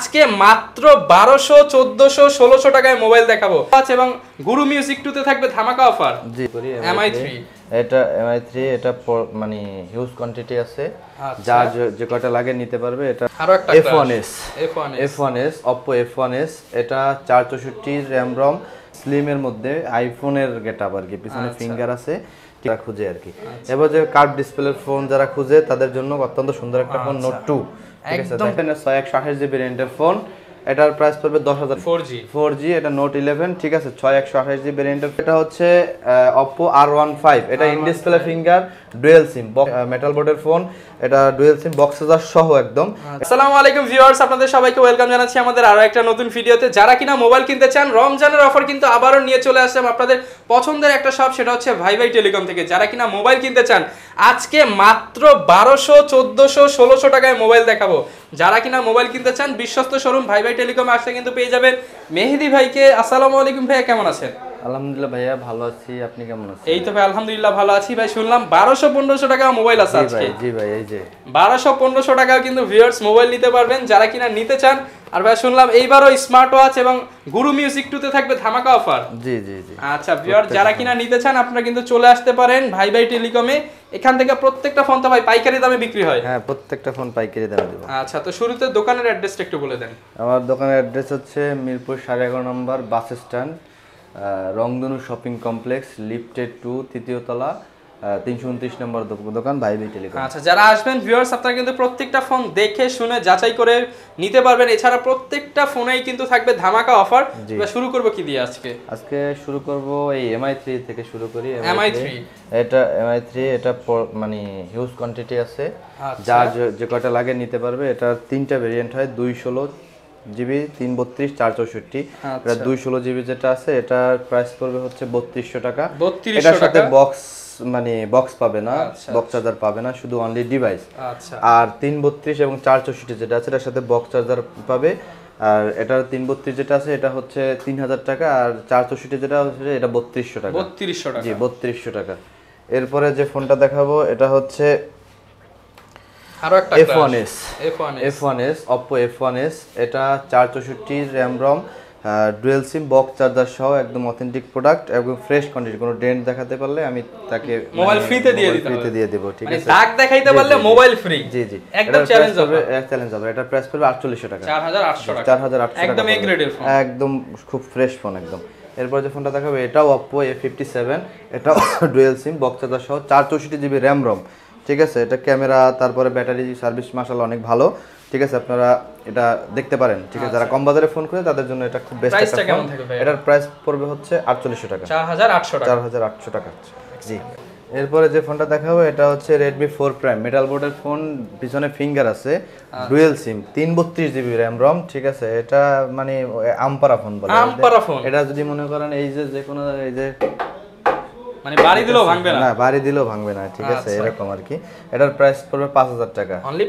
আজকে মাত্র 1200 1400 1600 টাকায় মোবাইল দেখাবো এবং গুরু মিউজিক 2 তে থাকবে ধামাকা অফার। জি MI3 এটা MI3 এটা মানে হিউজ কোয়ান্টিটি আছে, যা যে কয়টা লাগে নিতে পারবে। এটা আরো একটা F1s Oppo F1s এটা 464 RAM ROM স্লিম এর মধ্যে আইফোনের গেটআপ আর কি, পিছনে ফিঙ্গার আছে যারা খুঁজে আর কি। এবার যে কার্ভ ডিসপ্লের ফোন যারা খুঁজে তাদের জন্য অত্যন্ত সুন্দর একটা ফোন নোট 2, ঠিক আছে। দেখেন 6128GB ভেরিয়েন্টের ফোন, এটার প্রাইস পড়বে 10,000। 4G এটা নোট 11, ঠিক আছে। 6128GB ভেরিয়েন্টের এটা হচ্ছে Oppo R15, এটা in display finger dual SIM metal বোর্ডের ফোন, এটা ডুয়াল সিম বক্স চার্জার সহ একদম। আসসালামু আলাইকুম ভিউয়ার্স, আপনাদের সবাইকে ওয়েলকাম জানাচ্ছি আমাদের আরো একটা নতুন ভিডিওতে। যারা কিনা মোবাইল কিনতে চান, রমজানের অফার কিন্তু আবারও নিয়ে চলে আসলাম আপনাদের পছন্দের একটা শপ, সেটা হচ্ছে ভাই টেলিকম থেকে। যারা কিনা মোবাইল কিনতে চান, আজকে মাত্র 1200 1400 1600 টাকায় মোবাইল দেখাবো। যারা কিনা মোবাইল কিনতে চান, বিশ্বস্ত শোরুম ভাই টেলিকম আসলে কিন্তু পেয়ে যাবেন মেহেদি ভাইকে। আসসালামু আলাইকুম ভাইয়া, কেমন আছেন? আলহামদুলিল্লাহ ভাইয়া ভালো আছি, আপনি কেমন আছেন? এই তো ভাই আলহামদুলিল্লাহ ভালো আছি ভাই। শুনলাম 1200 1500 টাকা মোবাইল আছে আজকে। জি ভাই, এই যে 1200 1500 টাকাও কিন্তু ভিউয়ার্স মোবাইল নিতে পারবেন যারা কিনা নিতে চান। আর ভাই শুনলাম এইবারও স্মার্ট ওয়াচ এবং গুরু মিউজিক 2 তে থাকবে ধামাকা অফার। জি। আচ্ছা ভিউয়ার্স, যারা কিনা নিতে চান আপনারা কিন্তু চলে আসতে পারেন ভাই টেলিকমে। এখান থেকে প্রত্যেকটা ফোন তো ভাই পাইকারি দামে বিক্রি হয়। হ্যাঁ, প্রত্যেকটা ফোন পাইকারি দামে দেব। আচ্ছা, তো শুরুতে দোকানের অ্যাড্রেসটা একটু বলে দেন। আমার দোকানের অ্যাড্রেস হচ্ছে মিরপুর 11.5 নম্বর বাস স্ট্যান্ড, রংধনু শপিং কমপ্লেক্স, লিফটেড 2, তৃতীয় তলা, 329 নম্বর দোকান ভাই টেলিকম। আচ্ছা, যারা আসবেন ভিউয়ার্স আপনারা কিন্তু প্রত্যেকটা ফোন দেখে শুনে যাচাই করে নিতে পারবেন। এছাড়া প্রত্যেকটা ফোনেই কিন্তু থাকবে ধামাকা অফার। আমরা শুরু করব কি দিয়ে আজকে শুরু করব এই MI3 থেকে শুরু করি। MI3 এটা মানে হিউজ কোয়ান্টিটি আছে, যা যে কয়টা লাগে নিতে পারবে। এটা তিনটা ভেরিয়েন্ট হয়, 216GB 332 464। এটা 216GB যেটা আছে এটার প্রাইস পড়বে হচ্ছে 3200 টাকা। এটার সাথে বক্স পাবে না, বক্স চার্জার পাবে না, শুধু অনলি ডিভাইস। আর 332 এবং 464 যেটা আছে এটার সাথে বক্স চার্জার পাবে। আর এটার 332 যেটা আছে এটা হচ্ছে 3000 টাকা, আর 464 যেটা হচ্ছে এটা 3200 টাকা। 3200 টাকা, জি 3200 টাকা। এরপরে যে ফোনটা দেখাবো এটা হচ্ছে আরো একটা F1s Oppo F1s, এটা 464 RAM ROM dual sim box charger সহ একদম অথেন্টিক প্রোডাক্ট এবং ফ্রেশ কোয়ান্টিটি। কোনো ডেন্ট দেখাতে পারলে আমি তাকে মোবাইল ফ্রিতে দিয়ে দেব, ঠিক আছে। দাগ দেখাইতে পারলে মোবাইল ফ্রি। জি একদম চ্যালেঞ্জ হবে। এটা প্রাইস পড়বে 4800 টাকা। 4800 টাকা, 4800 টাকা, একদম এ গ্রেডের ফোন, একদম খুব ফ্রেশ ফোন একদম। এরপর যে ফোনটা দেখাবো এটাও Oppo A57, এটা ডুয়াল সিম বক্স চার্জার সহ 464GB RAM ROM, ঠিক আছে। এটা ক্যামেরা তারপরে ব্যাটারি সার্ভিস মাশাআল্লাহ অনেক ভালো, ঠিক আছে। আপনারা এটা দেখতে পারেন, ঠিক আছে। যারা কম বাজারে ফোন করে তাদের জন্য এটা খুব বেস্ট একটা ফোন। এটার প্রাইস পড়বে হচ্ছে 4800 টাকা, 4800 টাকা। জি। এরপরে যে ফোনটা দেখাবো এটা হচ্ছে Redmi 4 Prime মেটাল বোর্ডের ফোন, পিছনে ফিঙ্গার আছে, ডুয়াল সিম 332GB RAM ROM, ঠিক আছে। এটা মানে আমপারা ফোন বলে, এটা যদি মনে করেন এই যে কোনো এই যে মানে বাড়ি দিলেও ভাঙবে না, বাড়ি দিলেও ভাঙবে না, ঠিক আছে, এরকম আর কি। এটার প্রাইস পড়বে 5000 টাকা, অনলি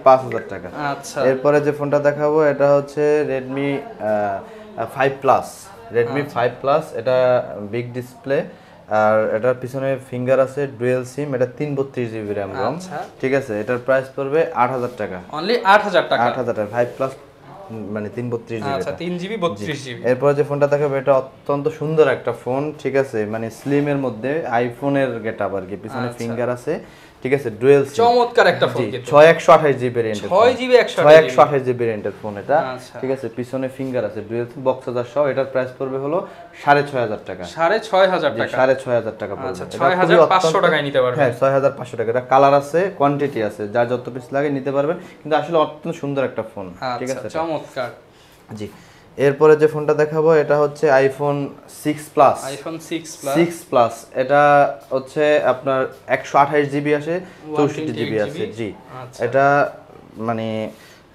5000 টাকা। আচ্ছা, এরপরে যে ফোনটা দেখাবো এটা হচ্ছে Redmi 5 Plus, এটা বিগ ডিসপ্লে, আর এটার পিছনে ফিঙ্গার আছে, ডুয়াল সিম, এটা 332GB RAM ROM, ঠিক আছে। এটার প্রাইস পড়বে 8000 টাকা, অনলি 8000 টাকা। 5 Plus মানে 332GB, আচ্ছা 3GB 32GB। এরপর যে ফোনটা দেখাবো এটা অত্যন্ত সুন্দর একটা ফোন, ঠিক আছে। মানে স্লিম এর মধ্যে আইফোনের গেটআপ আর কি, পিছনে ফিঙ্গার আছে, ঠিক আছে, ডুয়াল সিম, চমৎকার একটা ফোন। 6128GB ভেরিয়েন্টের 6GB ভেরিয়েন্টের ফোন এটা, ঠিক আছে। পিছনে ফিঙ্গার আছে, ডুয়াল সিম বক্স চার্জার সহ। এটার প্রাইস পড়বে হলো 6500 টাকা, 6500 টাকা, 6500 টাকা পড়বে। আচ্ছা 6500 টাকায় নিতে পারবেন। হ্যাঁ 6500 টাকা। এটা কালার আছে, কোয়ান্টিটি আছে, যার যত পিস লাগে নিতে পারবেন, কিন্তু আসলে অত্যন্ত সুন্দর একটা ফোন, ঠিক আছে, চমৎকার। জি। এরপরে যে ফোনটা দেখাবো এটা হচ্ছে iPhone 6 Plus, এটা হচ্ছে আপনার 128GB আসে, 64GB আছে, জি। এটা মানে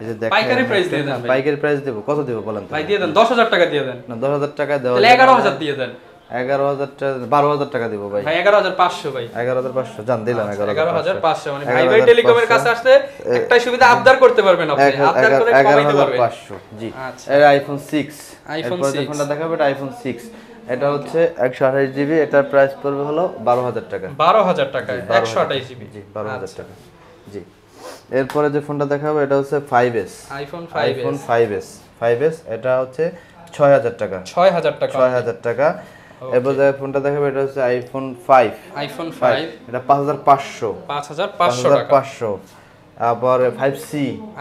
এই যে দেখেন পাইকারি প্রাইস দিয়ে দেন ভাই। পাইকারি প্রাইস দেব, কত দেব বলেন তো ভাই? দিয়ে দেন 10000 টাকা দিয়ে দেন। না 10000 টাকা দেওয়া, তাহলে 11000 দিয়ে দেন। 12000 টাকা দেব ভাই। 11500 ভাই, 11500 জান দিলাম। 11500 মানে ভাই টেলিকমের কাছে আসলে একটাই সুবিধা, আবদার করতে পারবেন আপনি, আবদার করে কমাইতে পারবেন। 11500, জি। এর iPhone 6, এরপর যে ফোনটা দেখাবো এটা iPhone 6, এটা হচ্ছে 128GB, এটার প্রাইস পড়বে হলো 12000 টাকা, 12000 টাকায় 128GB, জি 12000 টাকা, জি। এরপরে যে ফোনটা দেখাবো এটা হচ্ছে 5s, আইফোন আইফোন 5s, এটা হচ্ছে 6000 টাকা, 6000 টাকা, 6000 টাকা। এরপর যে ফোনটা দেখাবো এটা হচ্ছে আইফোন 5, আইফোন 5 এটা 5500, 5500 টাকা। 5500। আবার 5c,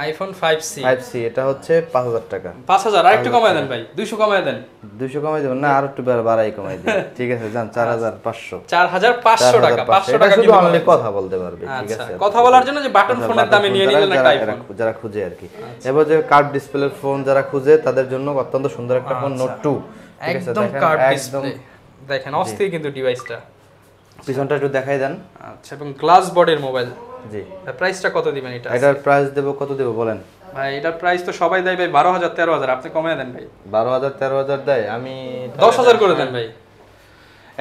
আইফোন 5c এটা হচ্ছে 5000 টাকা। 5000 আরেকটু কমায় দেন ভাই, 200 কমায় দেন। 200 কমাই দেবেন না, আর একটু বাড়াই কমাই দিই। ঠিক আছে, যান 4500, 4500 টাকা, 500 টাকা শুধু অনলি কথা বলতে পারবে। ঠিক আছে, কথা বলার জন্য যে বাটন ফোনের দামে নিয়ে নিলেন একটা আইফোন, যারা খুঁজে আর কি। এবার যে কার্ভ ডিসপ্লের ফোন যারা খুঁজে তাদের জন্য অত্যন্ত সুন্দর একটা ফোন, নোট 2। ঠিক আছে, একদম কার্ভ একদম ডিসপ্লে, দেখেন অস্থির কিন্তু ডিভাইসটা। পিছনটা একটু দেখাই দেন। আচ্ছা, এবং গ্লাস বডির মোবাইল। জি, প্রাইসটা কত দিবেন এটা? এটার প্রাইস দেব কত দেব বলেন ভাই? এটার প্রাইস তো সবাই দেয় ভাই 12000 13000, আপনি কমায় দেন ভাই। 12000 13000 দেয়, আমি 10000 করে দেন ভাই।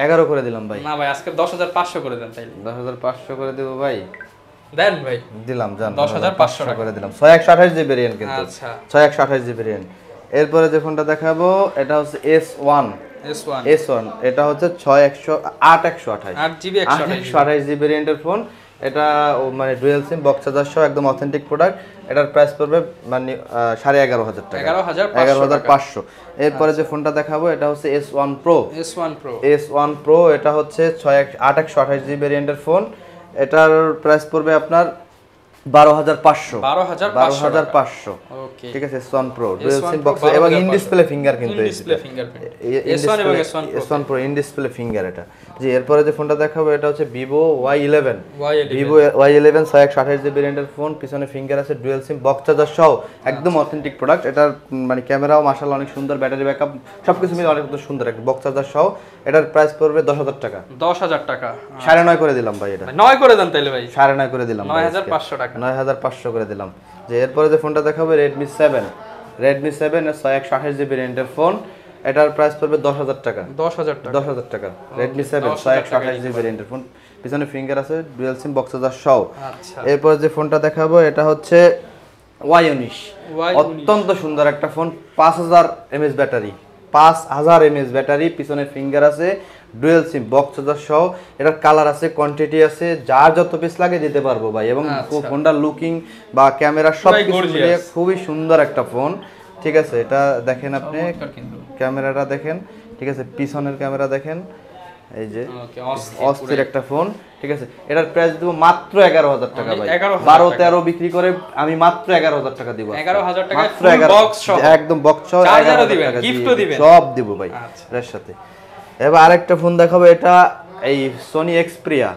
11 করে দিলাম ভাই। না ভাই, আজকে 10500 করে দেন তাইলে। 10500 করে দেব ভাই। দেন ভাই, দিলাম, জান 10500 টাকা করে দিলাম। 6128 জিবি ভেরিয়েন্ট কিন্তু। আচ্ছা, 6128 জিবি ভেরিয়েন্ট। এরপরে যে ফোনটা দেখাবো এটা হচ্ছে S1, এটা হচ্ছে 8128, 8GB 128 জিবি ভেরিয়েন্টের ফোন। এটা মানে ডুয়াল সিম, বক্স চার্জার সহ একদম অথেন্টিক প্রোডাক্ট। এটার প্রাইস পড়বে মানে 11500 টাকা, 11500। এরপরে যে ফোনটা দেখাবো এটা হচ্ছে S1 Pro, এটা হচ্ছে 8128 জিবি ভেরিয়েন্টের ফোন। এটার প্রাইস পড়বে আপনার 12500। ওকে, ঠিক আছে, S1 Pro dual sim box এবং ইন ডিসপ্লে ফিঙ্গার কিন্তু S1 Pro in display finger এটা। জি, এরপরে যে ফোনটা দেখাবো এটা হচ্ছে Vivo Y11, 6128 জিবি ভেরিয়েন্টের ফোন। পিছনে ফিঙ্গার আছে, ডুয়াল সিম, বক্স চার্জার সহ একদম অথেন্টিক প্রোডাক্ট। এটার মানে ক্যামেরাও মাশাআল্লাহ অনেক সুন্দর, ব্যাটারি ব্যাকআপ সবকিছু মিলে অনেক সুন্দর একটা বক্স চার্জার সহ। এটার প্রাইস পড়বে 10000 টাকা, 10000 টাকা। 9.5 করে দিলাম ভাই। এটা 9 করে দেন তাইলে ভাই, 9.5 করে দিলাম, 9500 টাকা, 9500 করে দিলাম। যে এরপরে যে ফোনটা দেখাবো Redmi 7, এর 6128 জিবি ভেরিয়েন্টের ফোন। এটার প্রাইস পড়বে 10000 টাকা, 10000 টাকা। Redmi 7 6128 জিবি ভেরিয়েন্টের ফোন। পিছনে ফিঙ্গার আছে, ডুয়াল সিম, বক্স চার্জার সহ। আচ্ছা, এরপর যে ফোনটা দেখাবো এটা হচ্ছে Y19, অত্যন্ত সুন্দর একটা phone. 5000 mAh battery, 5000 mAh battery. পিছনে ফিঙ্গার আছে, ডুয়াল সিম, বক্স চার্জার সহ। এটার কালার আছে, কোয়ান্টিটি আছে, যার যত পিস লাগে দিতে পারবো ভাই। এবং ফোনটার লুকিং বা ক্যামেরা সব কিছু মিলিয়ে খুবই সুন্দর একটা ফোন। ঠিক আছে, এটা দেখেন আপনি, ক্যামেরাটা দেখেন। ঠিক আছে, পিছনের ক্যামেরা দেখেন, এই যে অস্থির একটা ফোন। ঠিক আছে, এটার প্রাইস দেব মাত্র 11000 টাকা ভাই। 12-13 বিক্রি করে আমি মাত্র 11000 টাকা দিব। 11000 টাকা মাত্র বক্স সহ, একদম বক্স সহ 11000 দিবেন, গিফটও দিবেন, সব দিব ভাই এর সাথে। এবার আরেকটা ফোন দেখাবো, এটা এই Sony Xperia।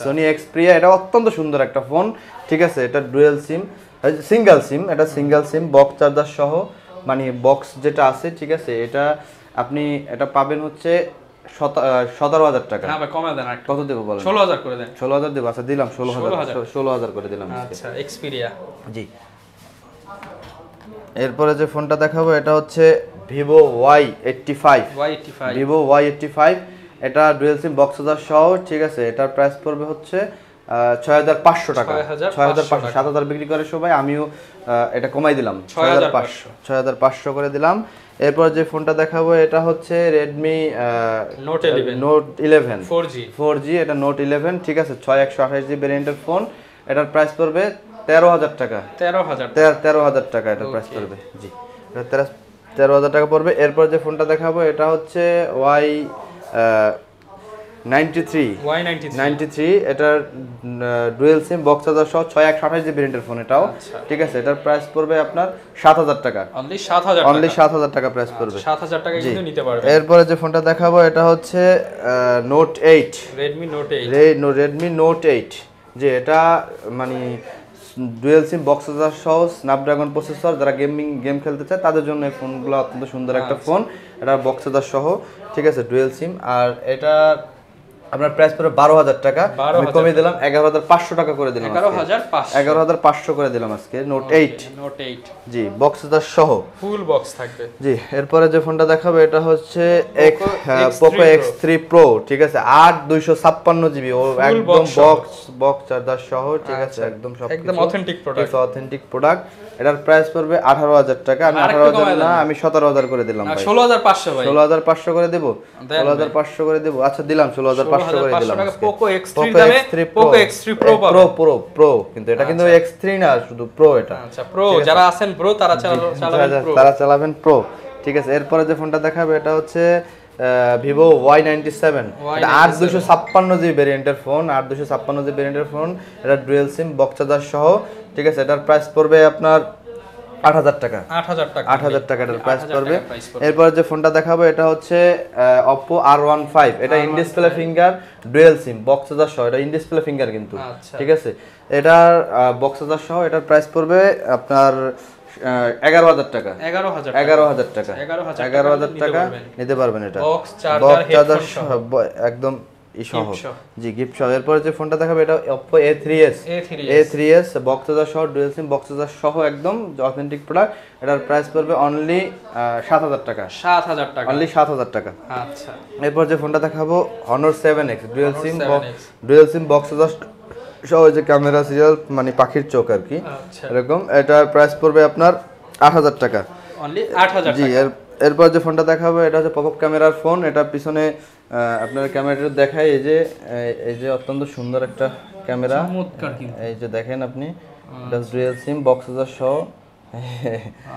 Sony Xperia এটা অত্যন্ত সুন্দর একটা ফোন। ঠিক আছে, এটা ডুয়াল সিম, সিঙ্গেল সিম, এটা সিঙ্গেল সিম, বক্স চার্জার সহ, মানে বক্স যেটা আছে। ঠিক আছে, এটা আপনি এটা পাবেন হচ্ছে 17000 টাকা। না ভাই, কমায় দেন, কত দেব বলেন? 16000 করে দেন। 16000 দেব, আচ্ছা দিলাম 16000 করে দিলাম। আচ্ছা, Xperia। জি, এরপরে যে ফোনটা দেখাবো এটা হচ্ছে Vivo Y85, Vivo Y85। এটা ডুয়াল সিম, বক্স চার্জার সহ। ঠিক আছে, এটার প্রাইস পড়বে হচ্ছে 6500 টাকা, 6500। 7000 বিক্রি করে সবাই, আমিও এটা কমাই দিলাম, 6500 করে দিলাম। এরপর যে ফোনটা দেখাবো এটা হচ্ছে Redmi Note 11 4G, এটা Note 11। ঠিক আছে, 6128 জিবি ভেরিয়েন্টের ফোন। এটার প্রাইস পড়বে 13000 টাকা, 13000 টাকা এটার প্রাইস পড়বে। জি, এটা 13000 টাকা পড়বে। এরপর যে ফোনটা দেখাবো এটা হচ্ছে Y93, এটার ডুয়াল সিম, বক্স চার্জার সহ 6128 জিবি ভেরিয়েন্টের ফোন এটাও। ঠিক আছে, এটার প্রাইস পড়বে আপনার 7000 টাকা, অনলি 7000 টাকা প্রাইস পড়বে। 7000 টাকা কিন্তু নিতে পারবেন। এরপরে যে ফোনটা দেখাবো এটা হচ্ছে Note 8, Redmi Note 8। যে এটা মানে ডুয়াল সিম, বক্স চার্জার সহ, স্ন্যাপড্রাগন প্রসেসর। যারা গেম খেলতে চায় তাদের জন্য এই ফোনগুলো অত্যন্ত সুন্দর একটা ফোন। এটা বক্স চার্জার সহ। ঠিক আছে, ডুয়াল সিম। আর এটা আপনার প্রাইস পড়ে 12000 টাকা, আমি কমিয়ে দিলাম 11500 টাকা করে দিলাম, 11500 করে দিলাম আজকে। Note 8, জি, বক্স চার্জার সহ, ফুল বক্স থাকবে। জি, এরপরে যে ফোনটা দেখাবো এটা হচ্ছে Poco X3 Pro। ঠিক আছে, 8256 জিবি, একদম বক্স চার্জার সহ। ঠিক আছে, একদম সব অথেন্টিক প্রোডাক্ট। এটার প্রাইস পড়বে 18,000 টাকা। আমি 18,000 না, আমি 17,000 করে দিলাম ভাই। 16,500 ভাই। 16,500 করে দেব, 16,500 করে দেব। আচ্ছা দিলাম 16,500 করে দিলাম। পোকো X3 দামে পোকো X3 Pro পাবেন। প্রো কিন্তু এটা কিন্তু X3 না, শুধু প্রো এটা। আচ্ছা প্রো, যারা আছেন প্রো তারা চালাবেন প্রো, তারা চালাবেন প্রো। ঠিক আছে, এরপরে যে ফোনটা দেখাবে এটা হচ্ছে ভিভো Y97। এটা 8256 জিবি ভেরিয়েন্টের ফোন, 8256 জিবি ভেরিয়েন্টের ফোন। এটা ডুয়াল সিম, বক্স চার্জার সহ। ঠিক আছে, এটার প্রাইস পড়বে আপনার 8,000 টাকা। 8,000 টাকা এটার প্রাইস পড়বে। এরপর যে ফোনটা দেখাবো এটা হচ্ছে Oppo R15। এটা in display finger, dual sim, box charger সহ। এটা ইন ডিসপ্লে ফিঙ্গার কিন্তু। ঠিক আছে, এটার বক্স চার্জার সহ এটার প্রাইস পড়বে আপনার 11,000 টাকা। 11,000 টাকা নিতে পারবেন। এটা বক্স চার্জার একদম সহ, জি গিফট সহ। এরপরে যে ফোনটা দেখাবে এটা Oppo A3s বক্স চার্জার সহ, ডুয়াল সিম, বক্স চার্জার সহ, একদম অথেন্টিক প্রোডাক্ট। এটার প্রাইস পড়বে অনলি 7,000 টাকা। 7,000 টাকা, অনলি 7,000 টাকা। আচ্ছা, এরপর যে ফোনটা দেখাবো Honor 7X dual sim, box charger সহ, যে ক্যামেরা সিরিয়াল মানে পাখির চোখ আর কি, এরকম। এটার প্রাইস পড়বে আপনার 8,000 টাকা, অনলি 8,000 জি। এরপর যে ফোনটা দেখাবো এটা হচ্ছে পপআপ ক্যামেরার ফোন। এটা পিছনে আপনার ক্যামেরাটা দেখায়, এই যে অত্যন্ত সুন্দর একটা ক্যামেরা, এই যে দেখেন আপনি। এটা ডুয়াল সিম, বক্স চার্জার সহ।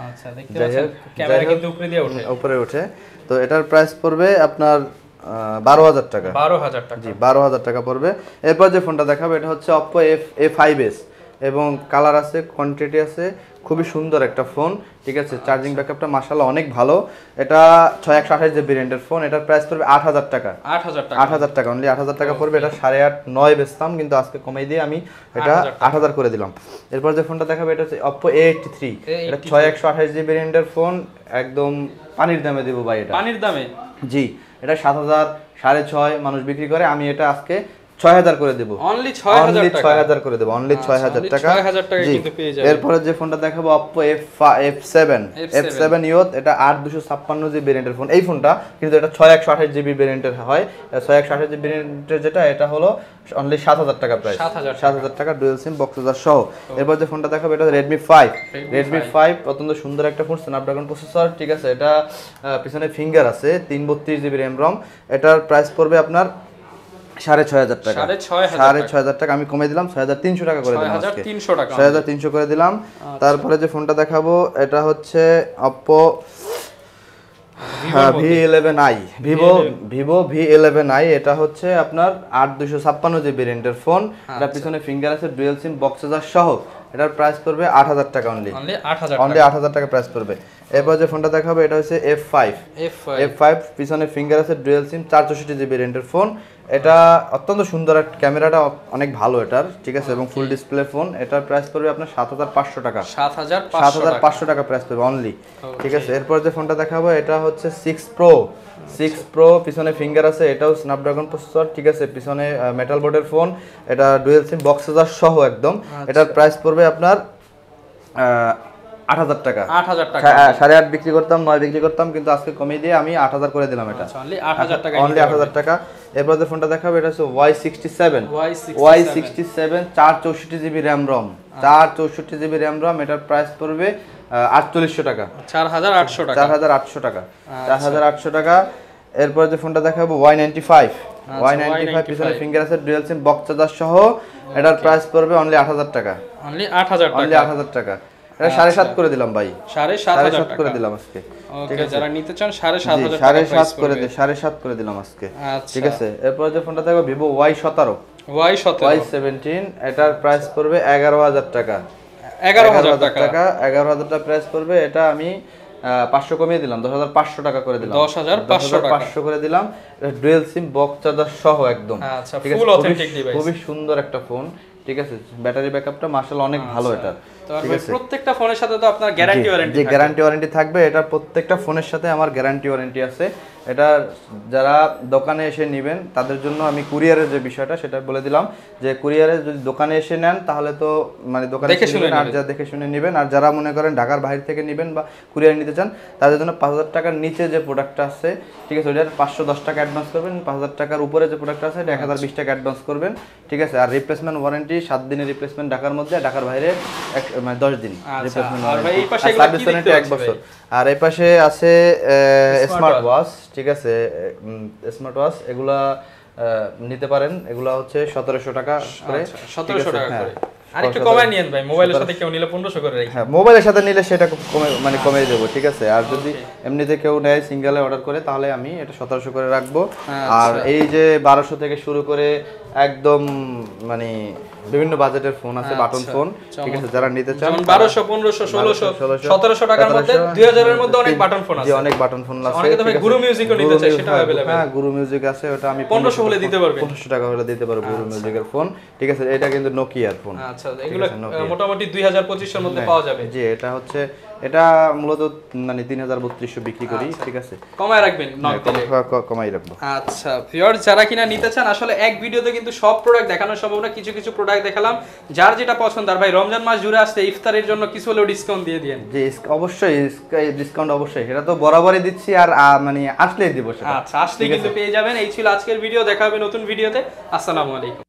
আচ্ছা, দেখতে পাচ্ছেন ক্যামেরা কিন্তু উপরে ওঠে। তো এটার প্রাইস পড়বে আপনার 12,000 টাকা। 12,000 টাকা, জি 12,000 টাকা পড়বে। এরপর যে ফোনটা দেখাবো এটা হচ্ছে Oppo A5s এবং কালার আছে, কোয়ান্টিটি আছে, খুবই সুন্দর একটা ফোন। ঠিক আছে, চার্জিং ব্যাকআপটা মাশাআল্লাহ অনেক ভালো। এটা 6128 জিবি ভেরিয়েন্টের ফোন। এটার প্রাইস পড়বে 8,000 টাকা। 8,000 টাকা, অনলি 8,000 টাকা পড়বে। এটা 8,500 9 বেচতাম, কিন্তু আজকে কমিয়ে দিয়ে আমি এটা 8,000 করে দিলাম। এরপর যে ফোনটা দেখাবো এটা হচ্ছে Oppo A83। এটা 6128 জিবি ভেরিয়েন্টের ফোন, একদম পানির দামে দেব ভাই। এটা পানির দামে, জি। এটা 7,000 6,500 মানুষ বিক্রি করে, আমি এটা আজকে 6,000 করে দেব। অনলি 6,000 করে দেব, অনলি 6,000 টাকা। 6,000 টাকা কিন্তু পেয়ে যাবেন। এরপরে যে ফোনটা দেখাবো Oppo F7 Youth। এটা 8256 জিবি ভেরিয়েন্টের ফোন। এই ফোনটা কিন্তু এটা 6128 জিবি ভেরিয়েন্টের হয়। 6128 জিবি ভেরিয়েন্টের যেটা, এটা হলো অনলি 7,000 টাকা প্রাইস। 7,000 টাকা, ডুয়াল সিম, বক্স চার্জার সহ। এরপর যে ফোনটা দেখাবো এটা Redmi 5 অত্যন্ত সুন্দর একটা ফোন, স্ন্যাপড্রাগন প্রসেসর। ঠিক আছে, এটা পিছনে ফিঙ্গার আছে, 332 জিবি RAM ROM। এটার প্রাইস পড়বে আপনার 6,500 টাকা। 6,500 টাকা আমি কমে দিলাম, 6,300 টাকা করে দিলাম আজকে। 6,300 করে দিলাম। তারপরে যে ফোনটা দেখাবো এটা হচ্ছে Oppo V11i, Vivo V11i। এটা হচ্ছে আপনার 8256 জিবি ভেরিয়েন্টের ফোন। এটা পিছনে ফিঙ্গার আছে, ডুয়াল সিম, বক্স চার্জার সহ। এটার প্রাইস পড়বে 8,000 টাকা, অনলি 8,000 টাকা প্রাইস পড়বে। এরপর যে ফোনটা দেখাবো এটা হচ্ছে F5 পিছনে ফিঙ্গার আছে, ডুয়াল সিম, 464 জিবি ভেরিয়েন্টের ফোন। এটা অত্যন্ত সুন্দর, ক্যামেরাটা অনেক ভালো এটার। ঠিক আছে, এবং ফুল ডিসপ্লে ফোন। এটার প্রাইস পড়বে আপনার 7,500 টাকা। 7,500 টাকা প্রাইস পড়বে অনলি। ঠিক আছে, এরপর যে ফোনটা দেখাবো এটা হচ্ছে 6 Pro পিছনে ফিঙ্গার আছে, এটাও স্ন্যাপড্রাগন প্রসেসর। ঠিক আছে, পিছনে মেটাল বোর্ডের ফোন। এটা ডুয়াল সিম, বক্স চার্জার সহ একদম। এটার প্রাইস পড়বে আপনার 8,000 টাকা। 8,500 বিক্রি করতাম, 9 বিক্রি করতাম, কিন্তু আজকে কমিয়ে দিয়ে আমি 8,000 করে দিলাম। এটা অনলি 8,000 টাকা, অনলি 8,000 টাকা। এরপর যে ফোনটা দেখাবো এটা হচ্ছে Y67 464 GB RAM ROM। 464 GB RAM ROM। এটার প্রাইস পড়বে 4,800 টাকা। 4,800 টাকা। 4,800 টাকা। 4,800 টাকা। এরপর যে ফোনটা দেখাবো Y95 পিছনে ফিঙ্গার আছে, ডুয়াল সিম, বক্স চার্জার সহ। এটার প্রাইস পড়বে অনলি 8,000 টাকা। অনলি 8,000 টাকা। এটা 7,500 করে দিলাম ভাই। 7,500 করে দিলাম আজকে। ঠিক আছে, যারা নিতে চান 7,500 টাকা 7,500 করে দিই, 7,500 করে দিলাম আজকে। ঠিক আছে, এরপর যে ফোনটা দেখো Vivo Y17। এটার প্রাইস পড়বে 11,000 টাকা। 11,000 টাকা 11,000 টাকা প্রাইস পড়বে। এটা আমি 500 কমিয়ে দিলাম, 10,500 টাকা করে দিলাম। 10,500 করে দিলাম। এটা ডুয়াল সিম, বক্স চার্জার সহ একদম। আচ্ছা, ফুল অথেন্টিক ডিভাইস, খুবই সুন্দর একটা ফোন। ঠিক আছে, ব্যাটারি ব্যাকআপটা মাশাআল্লাহ অনেক ভালো এটা। ঠিক আছে, প্রত্যেকটা ফোনের সাথে তো আপনার গ্যারান্টি ওয়ারেন্টি থাকবে। গ্যারান্টি ওয়ারেন্টি থাকবে। এটা প্রত্যেকটা ফোনের সাথে আমার গ্যারান্টি ওয়ারেন্টি আছে। এটা যারা দোকানে এসে নেবেন তাদের জন্য আমি কুরিয়ারের যে বিষয়টা সেটা বলে দিলাম, যে কুরিয়ারে যদি দোকানে এসে নেন তাহলে তো মানে দোকানে এসে নেবেন, আর যা দেখে শুনে নেবেন। আর যারা মনে করেন ঢাকার বাইরে থেকে নেবেন বা কুরিয়ারে নিতে চান তাদের জন্য 5,000 টাকার নিচে যে প্রোডাক্টটা আছে, ঠিক আছে, ওইটার 510 টাকা অ্যাডভান্স করবেন। 5,000 টাকার উপরে যে প্রোডাক্টটা আছে এটা 1,020 টাকা অ্যাডভান্স করবেন। ঠিক আছে, আর রিপ্লেসমেন্ট ওয়ারেন্টি 7 দিনের রিপ্লেসমেন্ট ঢাকার মধ্যে, ঢাকার বাইরে মানে 10 দিন আচ্ছা, রিপ্লেসমেন্ট আর ভাই এই পাশে এগুলো সার্ভিস কি দেখতে ওয়ারেন্টি 1 পাচ্ছি বছর। আর এই পাশে আছে স্মার্ট ওয়াচ, ঠিক আছে, স্মার্ট ওয়াচ এগুলা নিতে পারেন, এগুলা হচ্ছে 1700 টাকা করে। আচ্ছা, 1700 টাকা হ্যাঁ, করে। আরেকটু কমায় নিয়েন ভাই, মোবাইলের সাথে কেউ নিলে 1500 করে রাখি। হ্যাঁ মোবাইলের সাথে নিলে সেটা কমে মানে কমিয়ে দেবো, ঠিক আছে। আর যদি এমনিতে কেউ নেয় সিঙ্গেলে অর্ডার করে তাহলে আমি এটা 1700 করে রাখবো। আর এই যে 1200 থেকে শুরু করে একদম মানে বিভিন্ন বাজেটের ফোন আছে, বাটন ফোন, ঠিক আছে, যারা নিতে চান 1200 1500 1600 1700 টাকার মধ্যে 2000 এর মধ্যে অনেক বাটন ফোন আছে। জি অনেক বাটন ফোন আছে। অনেকে তো ভাই গুরু মিউজিকও নিতে চায়, সেটা अवेलेबल। হ্যাঁ গুরু মিউজিক আছে, ওটা আমি 1500 হলে দিতে পারবেন। 1500 টাকা হলে দিতে পারবো গুরু মিউজিকের ফোন, ঠিক আছে। এটা কিন্তু নোকিয়ার ফোন। আচ্ছা, এগুলো মোটামুটি 2025 এর মধ্যে পাওয়া যাবে। জি এটা হচ্ছে, এটা মূলত মানে 3300 বিক্রি করি, ঠিক আছে। কমায় রাখবেন নক দিলে, কমাই রাখবো। আচ্ছা ভিউয়ার্স, যারা কিনা নিতে চান, আসলে এক ভিডিওতে কিন্তু সব প্রোডাক্ট দেখানো সম্ভব না, কিছু কিছু প্রোডাক্ট দেখালাম, যার যেটা পছন্দ। আর ভাই রমজান মাস জুড়ে আসছে, ইফতারের জন্য কিছু হলেও ডিসকাউন্ট দিয়ে দিয়েন। জি অবশ্যই ডিসকাউন্ট অবশ্যই, সেটা তো বরাবরই দিচ্ছি, আর মানে আসলেই দিব সেটা। আচ্ছা, আসলে কিন্তু পেয়ে যাবেন। এই ছিল আজকের ভিডিও, দেখা হবে নতুন ভিডিওতে। আসসালামু আলাইকুম।